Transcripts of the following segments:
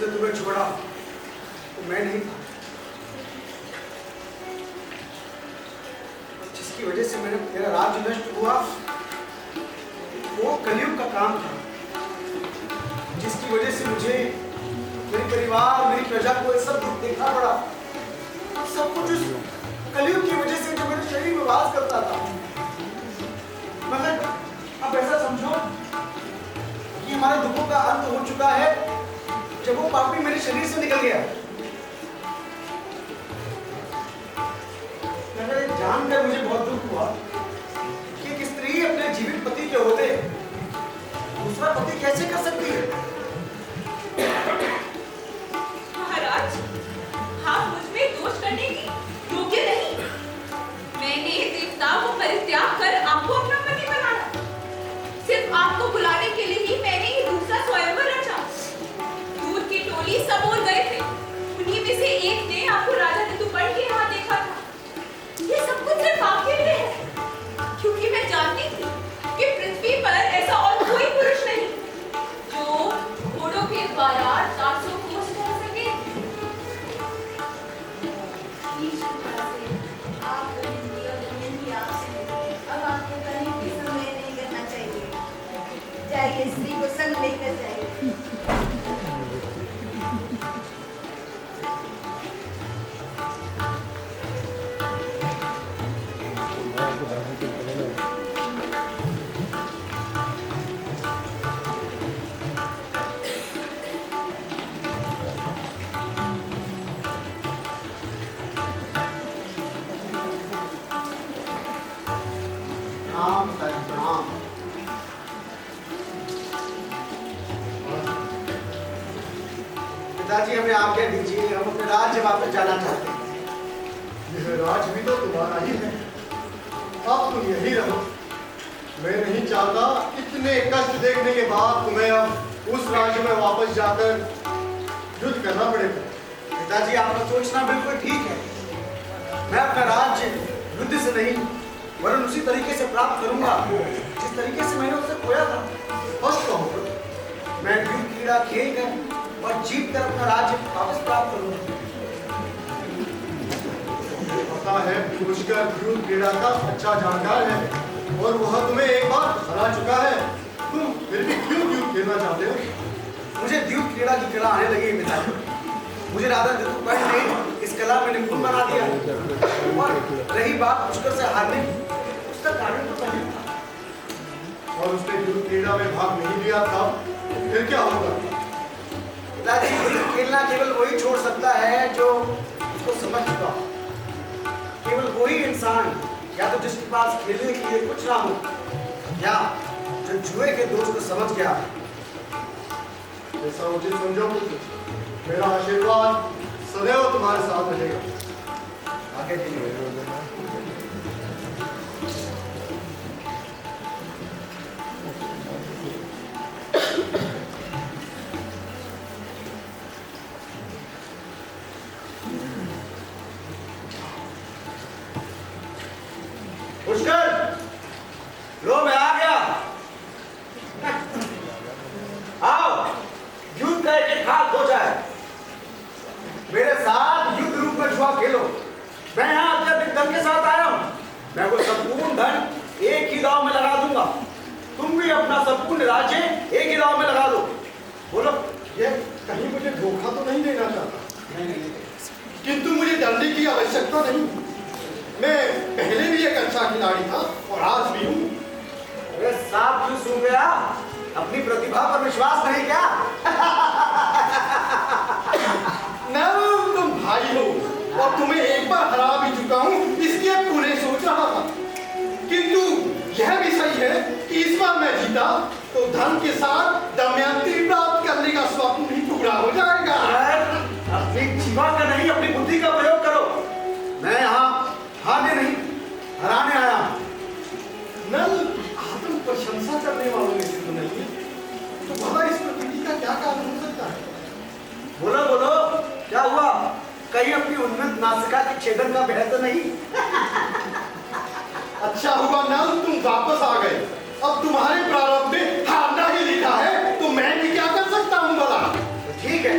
मैंने तुम्हें छोड़ा तो मैं नहीं था, जिसकी वजह से मेरा राज्य नष्ट हुआ वो कलयुग का काम था, जिसकी वजह से मुझे, मेरे परिवार, मेरी प्रजा को ये सब दुख देखना पड़ा। सब कुछ उस कलयुग की वजह से जो मेरे शरीर में वास करता था। मगर अब ऐसा समझो कि हमारे दुखों का अंत हो चुका है जब वो पापी मेरे शरीर से निकल गया। मगर जानकर मुझे बहुत दुख हुआ कि एक स्त्री अपने जीवित पति के होते दूसरा पति कैसे कर सकती है। महाराज, आप मुझ में दोष करने की योग्य नहीं। मैंने देवताओं को परित्याग कर आपको अपना पति बनाया। सिर्फ आपको बुलाने के लिए ही मैंने ये दूसरा स्वयंवर रचा। दूर की टोली सब और गए थे, उन्हीं में से एक ने आपको राजा ऋतुपर्ण के यहाँ देखा था। ये सब कुछ सिर्फ आपके लिए है, क्योंकि मैं जानती थी कि पृथ्वी पर ऐसा और कोई पुरुष नहीं जो घोड़ों के द्वारा 400 कोस चल सके। आप हिंदी और हिंदी आपसे अब आपको कहीं भी समय नहीं करना चाहिए। जाइए, स्त्री को संग लेकर जाइए। पिताजी, हमें आज्ञा दीजिए, हम अपने राज्य वापस जाना चाहते हैं। यह राज्य भी तो तुम्हारा ही है, अब तुम यही रहो। मैं नहीं चाहता इतने कष्ट देखने के बाद तुम्हें अब उस राज्य में वापस जाकर युद्ध करना पड़ेगा। पिताजी, आपका सोचना बिल्कुल ठीक है। मैं अपना राज्य युद्ध से नहीं वरन उसी तरीके से प्राप्त करूंगा जिस तरीके से मैंने उसे खोया था। बस कहो, मैं युद्ध क्रीड़ा खेल कर और जीत कर अपना राज्य वापस प्राप्त करूंगा। पता है पुष्कर युद्ध क्रीड़ा का अच्छा जानकार है और वह तुम्हें एक बार हरा चुका है। तुम फिर भी क्यों युद्ध खेलना चाहते हो? मुझे युद्ध क्रीड़ा की कला आने लगी है पिताजी। मुझे राजा ऋतुपर्ण ने इस कला में निपुण बना दिया। और रही बात पुष्कर से हारने की, उसका कारण तो पहले था। और उसने युद्ध क्रीड़ा में भाग नहीं लिया था, फिर क्या होगा? पिताजी, युद्ध खेलना केवल वही छोड़ सकता है जो उसको समझ चुका हो। केवल वही इंसान या तो जिसके पास खेलने के लिए कुछ ना हो, या जो जुए के दोष को समझ गया। जैसा उचित समझो, मेरा आशीर्वाद सदैव तुम्हारे साथ रहेगा। आगे चलिए। पुष्कर, लो मैं आ गया। आओ, युद्ध का एक हाथ हो जाए। मेरे साथ युद्ध रूप में जुआ खेलो। मैं यहाँ अत्यधिक धन के साथ आया हूँ। मैं वो संपूर्ण धन एक ही दांव में लगा दूंगा। तुम भी अपना संपूर्ण राज्य एक ही दांव में लगा दो। बोलो। ये कहीं मुझे धोखा तो नहीं देना चाहता, किंतु मुझे डरने की आवश्यकता नहीं। मैं पहले भी एक अच्छा खिलाड़ी था और आज भी हूँ। अरे साहब, क्यों सूख गया? अपनी प्रतिभा पर विश्वास नहीं क्या? नल, तुम भाई हो और तुम्हें एक बार हरा भी चुका हूँ, इसलिए पूरे सोच रहा था। किंतु यह भी सही है कि इस बार मैं जीता तो धन के साथ दमयंती प्राप्त करने का स्वप्न भी पूरा हो जाएगा। अपनी जीवा का नहीं, अपनी बुद्धि का प्रयोग करो। मैं यहाँ हारने नहीं, हराने आया हूँ। नल, आत्म प्रशंसा करने वालों में से तो नहीं है, तो भला इस प्रकृति का क्या कारण हो सकता है? बोलो बोलो, क्या हुआ? कहीं अपनी उन्नत नासिका के छेदन का भय तो नहीं? अच्छा हुआ नल, तुम वापस आ गए। अब तुम्हारे प्रारंभ में हारना ही लिखा है, तो मैं भी क्या कर सकता हूँ भला? तो ठीक है,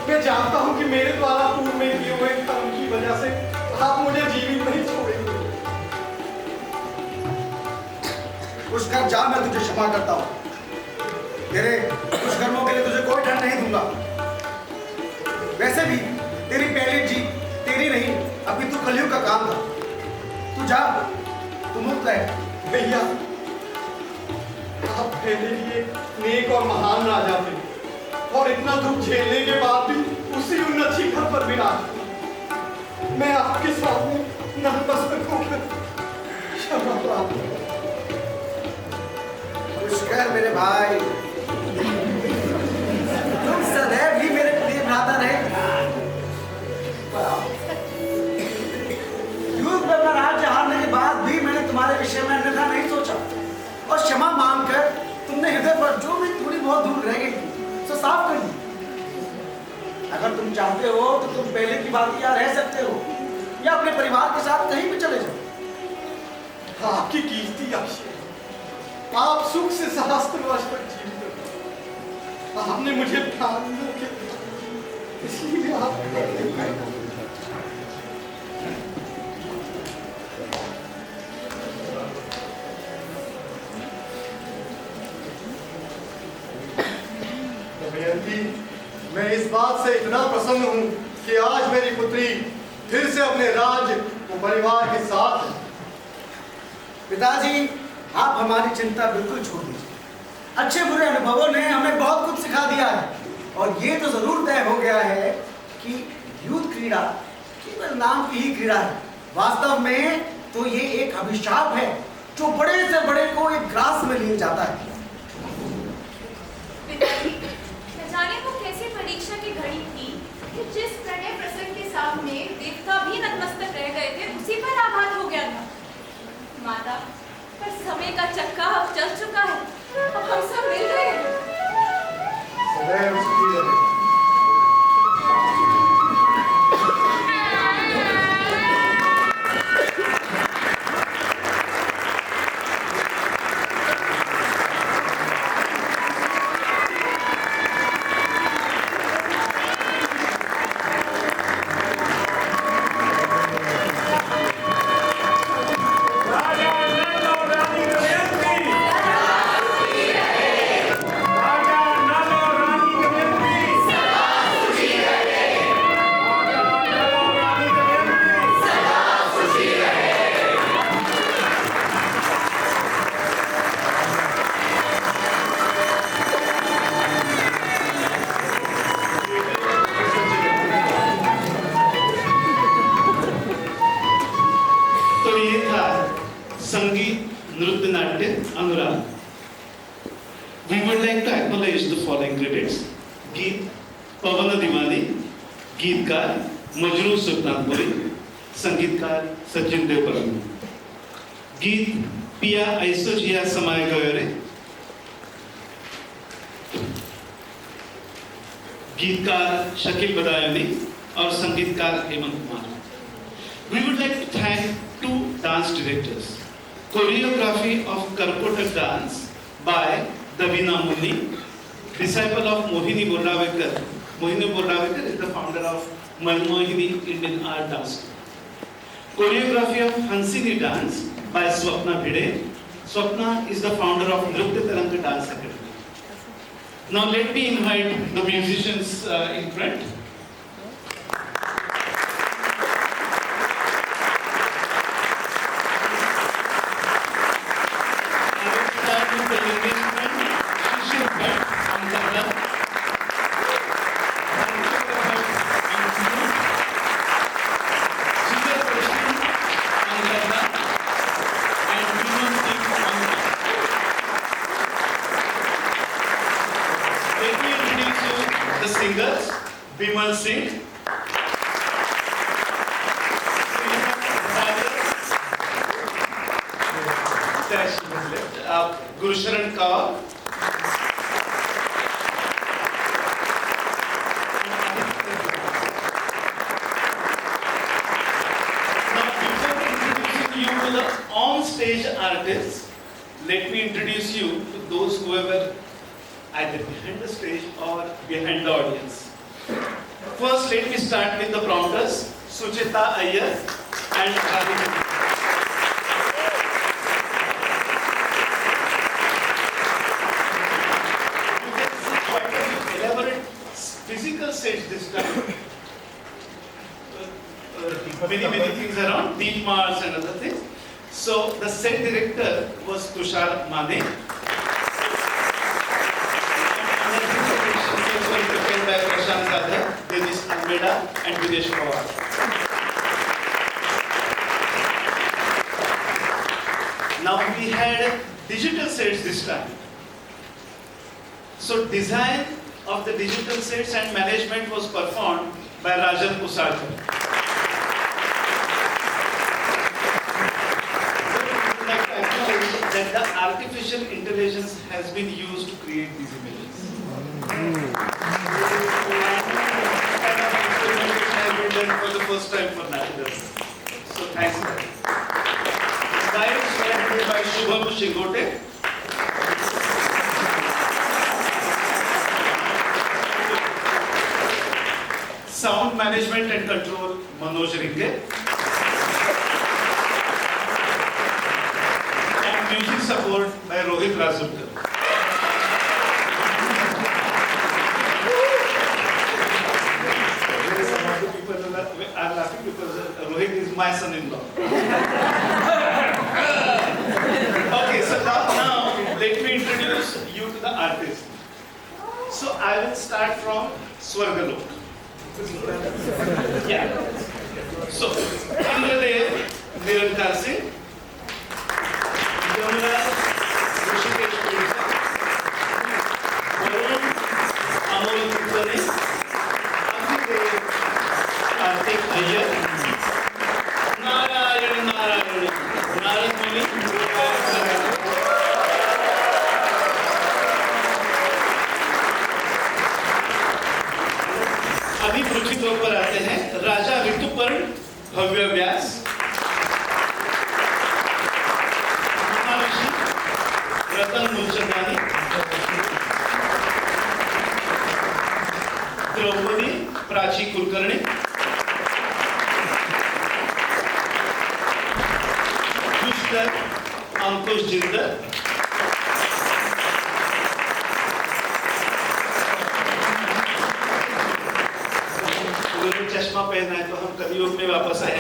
मैं जानता हूँ कि मेरे द्वारा पूर्व में किए हुए कर्म की वजह से आप मुझे जीवित नहीं छोड़ेंगे। कुछ कर जा, मैं तुझे क्षमा करता हूँ। तेरे कुछ कर्मों के लिए तुझे कोई दंड नहीं दूंगा। वैसे भी तेरी पहली जीत तेरी नहीं, अभी तू कलयुग का काम था। तू जा, तू मुक्त है। भैया, आप मेरे लिए नेक और महान राजा थे और इतना दुख झेलने के बाद भी उसी उन्नत शिखर पर विराज। मैं आपके सामने नतमस्तक होकर क्षमा प्राप्त करता हूं। पुष्कर मेरे भाई, तुम सदैव ही मेरे प्रिय भ्राता रहे। युद्ध में राज्य हारने के बाद भी मैंने तुम्हारे विषय में अन्यथा नहीं सोचा और क्षमा मांगकर तुमने हृदय पर जो भी थोड़ी बहुत दूर रह गई थी सो साफ कर दी। अगर तुम चाहते हो तो तुम पहले की बात यहाँ रह सकते हो या अपने परिवार के साथ कहीं भी चले जाओ। आपकी कीर्ति अक्षय, आप सुख से सहस्त्र वर्ष तक जीवित रहे। आपने मुझे प्राण दिया, इसलिए आप दमयंती, मैं इस बात से इतना प्रसन्न हूँ कि आज मेरी पुत्री फिर से अपने राज्य और परिवार के साथ है। पिताजी, आप हमारी चिंता बिल्कुल छोड़ दीजिए। अच्छे बुरे अनुभवों ने हमें बहुत कुछ सिखा दिया है और ये तो जरूर तय हो गया है कि युद्ध क्रीड़ा केवल नाम की ही क्रीड़ा है। वास्तव में तो ये एक अभिशाप है जो बड़े से बड़े को एक ग्रास में ले जाता है। पिताजी, न जाने वो कैसी परीक्षा की घड़ी थी कि जिस प्रणय प्रसंग के सामने देवता भी नतमस्तक रह गए थे, उसी पर आघात हो गया था। माता, पर समय का चक्का अब चल चुका है, अब हम सब मिल गए हैं। सदैव सुखी रहे। संगीत, नृत्य नाट्य, अनुराग. We would like to acknowledge the following credits. गीत पवन दिवानी, गीतकार मजरू सुल्तानपुरी, संगीतकार सचिन देवबर्मन. गीत पिया ऐसोजिया समाय गयोरे, गीतकार शकील बदायूनी और संगीतकार Hemant Kumar. We would like to thank two dance directors. Choreography of Karkotak dance by Davina Muni, disciple of Mohini Borravekar. Mohini Borravekar is the founder of Manmohini Indian Art Dance. Choreography of Hansini dance by Swapna Bhide. Swapna is the founder of Nritya Taranga Dance Academy. Now let me invite the musicians in front. Singers, Bimal Singh, Gurucharan Kaur, now before introducing you to the on-stage artists, let me introduce you to those who were either behind the stage or behind the audience. First, let me start with the prompters, Suchita Iyer and Radhika. You can see quite a few elaborate physical sets this time. Many things around, deep Mars and other things. So the set director was Tushar Mane. Prepared by Prashant Kadar, Denis Almeida and Videsh Pawar. Now we had digital sets this time. So design of the digital sets and management was performed by Rajan Usarkar. That the artificial intelligence has been used to create these images. And kind of experimentation has been done for the first time for National. So thanks for that. Slides were handled by Shubham Shingote. Sound management and control Manoj Ringe. Music support by Rohit Razumkar. Some of the people are laughing because Rohit is my son-in-law. Okay, so now let me introduce you to the artist. So I will start from Swargalok. Yeah. So Indradev Nirankar Singh. Yamuna Rishikesh Purisa, Varun Amol Kulkarni, Amitev Karthik Iyer, Narayan Narad Muni, अभी पृथ्वी तौर पर आते हैं राजा ऋतुपर्ण भव्य व्यास, रतन मूलचंदानी, द्रौपदी प्राची कुलकर्णी, पुष्कर अंकुश जिंदल, चश्मा पहना है तो हम कलियुग में वापस आए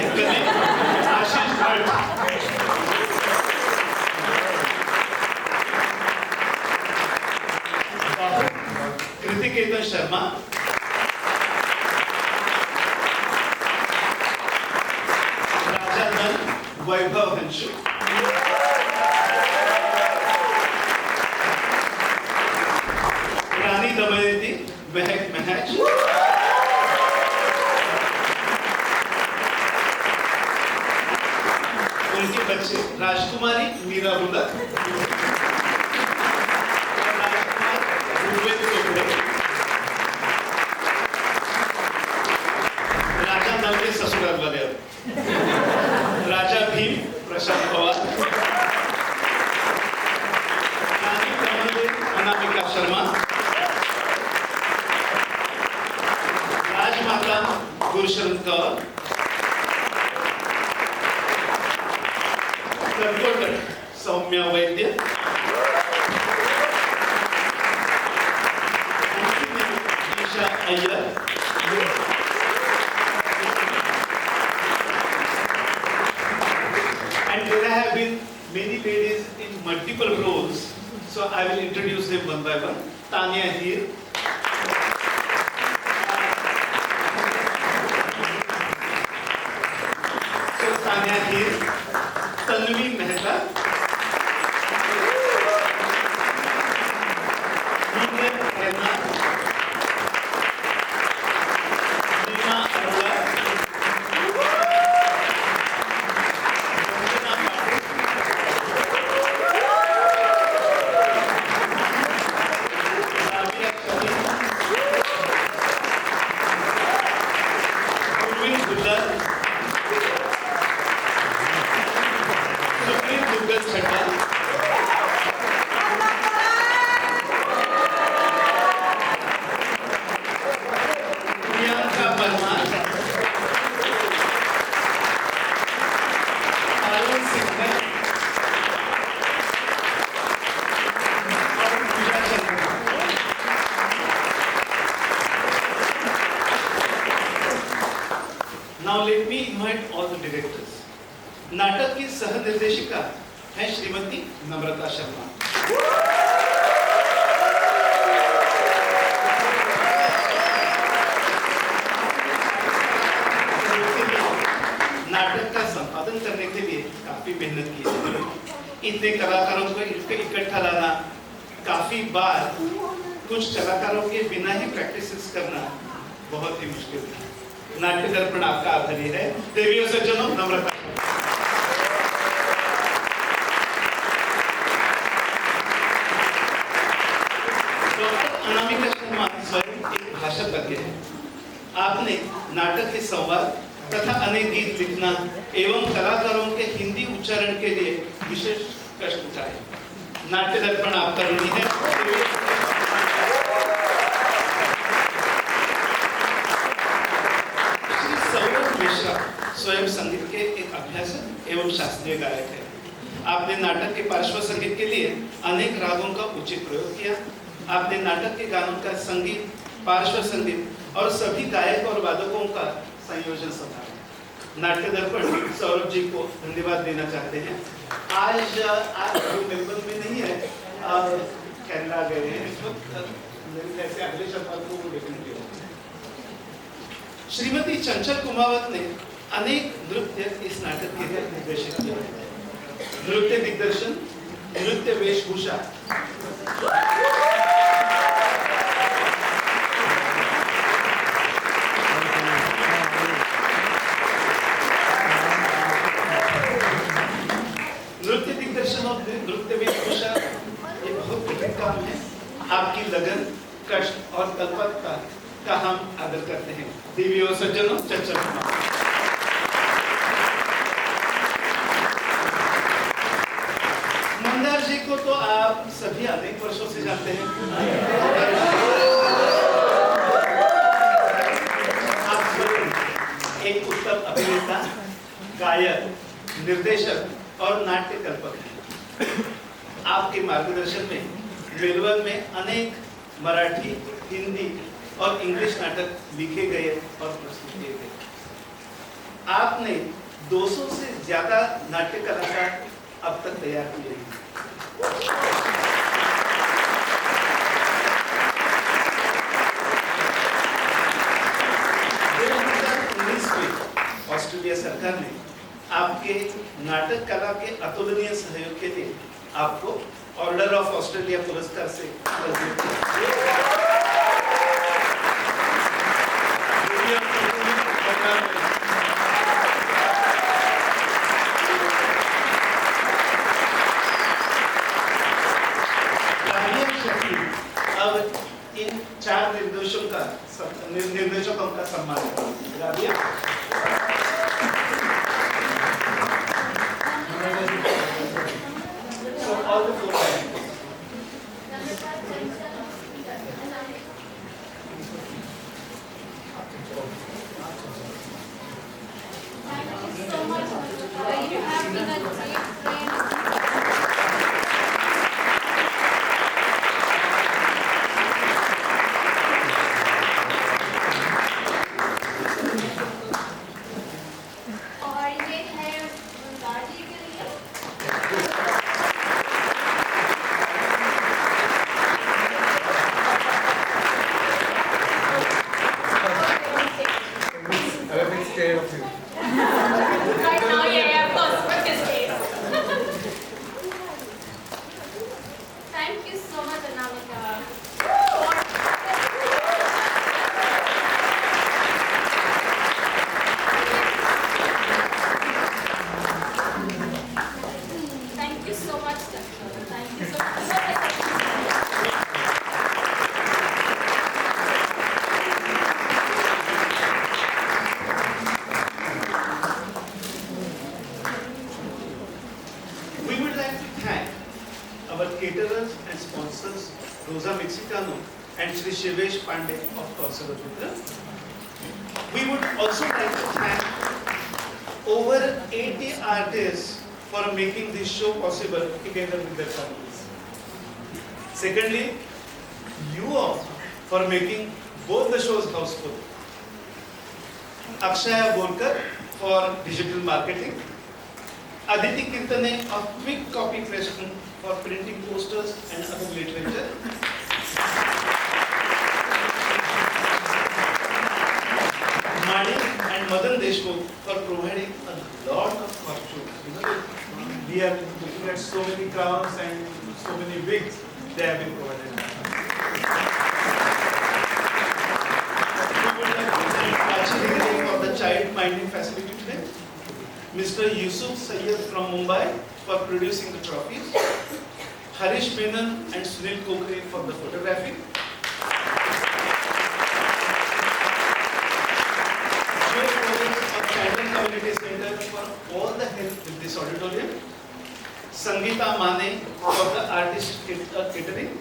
आशीष भट्ट, कृतिकेतन शर्मा, राजानंद वैभव हंसु, रानी दमयंती महक महज, उनके बच्चे राजकुमारी मीरा बुलक, राजा नल के ससुराल वाले, राजा भीम प्रशांत पवार, रानी कमलदेव अनामिका शर्मा, राजमाता Gursharan Kaur, Karkotak Saumya Vaidya, Isha Iyer, and there have been many ladies in multiple roles, so I will introduce them one by one. Tanya Heer, so Tanya Heer, Tanvi Mehta, Vivian Henna, Nina Arula, Rabia Sharif, Urvin Gullar, directors. नाटक की सह निर्देशिका है श्रीमती नम्रता शर्मा। नाटक का संपादन करने के लिए काफी मेहनत की है। इतने कलाकारों को इकट्ठा लाना, काफी बार कुछ कलाकारों के बिना ही प्रैक्टिस करना बहुत ही मुश्किल था। नाट्य दर्पण आपका आभारी है। देवियों सज्जनों, नम्रता। डॉक्टर अनामिका शर्मा स्वयं एक भाषा तज्ञ है। आपने नाटक के संवाद तथा अनेक गीत लिखना एवं कलाकारों के हिंदी उच्चारण के लिए विशेष कष्ट उठाए। नाट्य दर्पण आपका ऋणी है। श्री सौरभ मिश्रा स्वयं संगीत के एक अभ्यासक एवं शास्त्रीय गायक है। आपने नाटक के पार्श्व संगीत के लिए अनेक रागों का उचित प्रयोग किया। आपने नाटक के गानों का संगीत, पार्श्व संगीत और सभी गायक और वादकों का संयोजन संभाला। नाट्य दर्पण सौरभ जी को धन्यवाद देना चाहते हैं। आज मेलबर्न में नहीं है, कनाडा गए हैं इस वक्त। जैसे अगले शनिवार को वो डेफिनेटली होगा। श्रीमती चंचल कुमावत ने अनेक नृत्य इस नाटक के लिए निर्देशित किया है। नृत्य दिग्दर्शन, नृत्य वेशभूषा, नृत्य वेशभूषा ये बहुत कठिन काम है। आपकी लगन, कष्ट और तत्परता का हम आदर करते हैं। देवियों सज्जनों, चंचल कुमार। मंदार जी को तो आप सभी अनेक वर्षों से जानते हैं। आप स्वयं एक उत्तम अभिनेता, गायक, निर्देशक और नाट्य कल्पक हैं। आपके मार्गदर्शन में मेलबर्न में अनेक मराठी, हिंदी और इंग्लिश नाटक लिखे गए और प्रस्तुत किए गए। आपने 200 से ज्यादा नाट्य कलाकार अब तक तैयार किए हैं। 2019 में ऑस्ट्रेलिया सरकार ने आपके नाटक कला के अतुलनीय सहयोग के लिए आपको ऑर्डर ऑफ ऑस्ट्रेलिया पुरस्कार से अब इन 4 निर्देशकों का सम्मान करें। All the 4 directors. Thank you so much. You have been a great friend. और ये है गाड़ी के लिए। Right now, yeah, of course, with his face. Thank you so much, Anamika. Thank you so much, Dr. Thank you so much. We would like to thank our caterers and sponsors, Rosa Mexicano and Sri Shivesh Pandey of Kausalapura. We would also like to thank over 80 artists for making this show possible together with their families. Secondly, you all for making both the shows houseful. Akshaya Borkar for digital marketing. Aditi Kirtane of Quick Copy Press for printing posters and other literature. Mani and Madan Deshmukh for providing a lot of costumes. You know, we are looking at so many crowns and so many wigs they have been provided. We would like to thank Prachi for the child minding facility today. Mr. Yusuf Sayyed from Mumbai for producing the trophies. Harish Menon and Sunil Kokre for the photography. Community Center for all the help with this auditorium. Sangeeta Mane for the artist catering.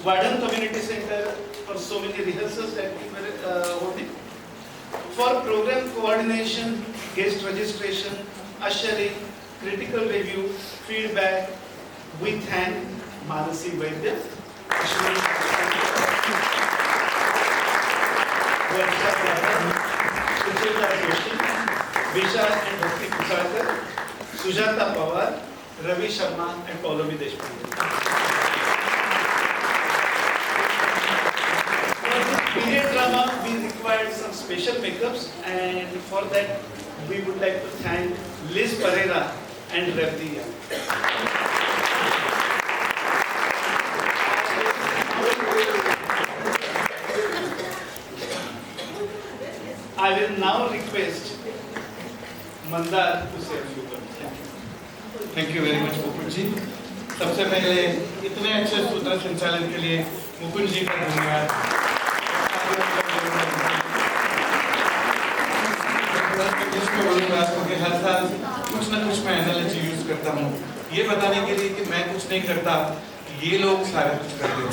Vadam Community Center for so many rehearsals that we were holding. For program coordination, guest registration, ushering, critical review, feedback, we thank Manasi Vaidya, Vishal and Bhakti Pusarkar, Sujata Pawar, Ravi Sharma and Paulavi Deshpande. For this period drama, we required some special makeups, and for that, we would like to thank Liz Pereira and Revdi. I will now request Mandar to say a few words. Thank you very much Mukund ji. सबसे पहले इतने अच्छे सूत्र संचालन के लिए मुकुंद जी का धन्यवाद। जिसको बोलूँगा क्योंकि हर साल कुछ ना कुछ मैं एनालॉजी यूज करता हूँ ये बताने के लिए कि मैं कुछ नहीं करता, ये लोग सारा कुछ करते हैं,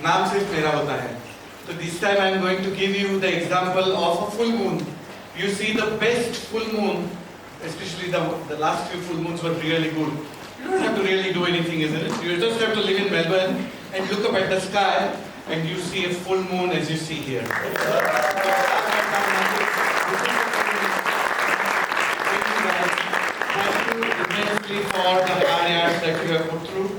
नाम सिर्फ मेरा होता है। So this time I am going to give you the example of a full moon. You see the best full moon, especially the last few full moons were really good. You don't have to really do anything, isn't it? You just have to live in Melbourne and look up at the sky and you see a full moon as you see here. Thank you immensely for the hard yards that you have put through,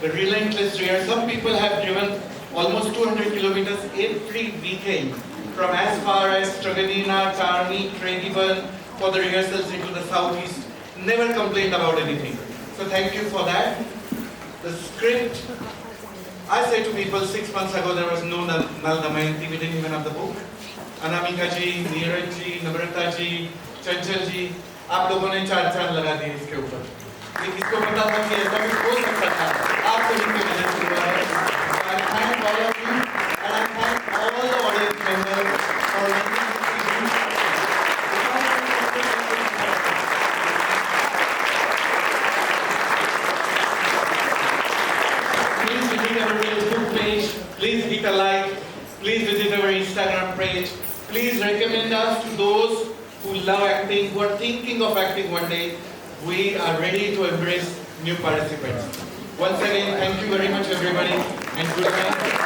the relentless years. Some people have driven almost 200 kilometers every weekend from as far as Truganina, Carney, Craigieburn for the rehearsals into the southeast. Never complained about anything. So thank you for that. The script, I say to people 6 months ago there was no Nal Damayanti, we didn't even have the book. Anamika ji, Neeraj ji, Namrata ji, Chanchal ji, आप लोगों ने 4 चांद लगा दिए इसके ऊपर। ये किसको पता था कि ऐसा भी हो सकता था? आप सभी की वजह से हुआ है। I thank all of you and I thank all the audience members for letting me Please visit our Facebook page, please hit a like, please visit our Instagram page, please recommend us to those who love acting, who are thinking of acting one day. We are ready to embrace new participants. Once again, thank you very much everybody and good night.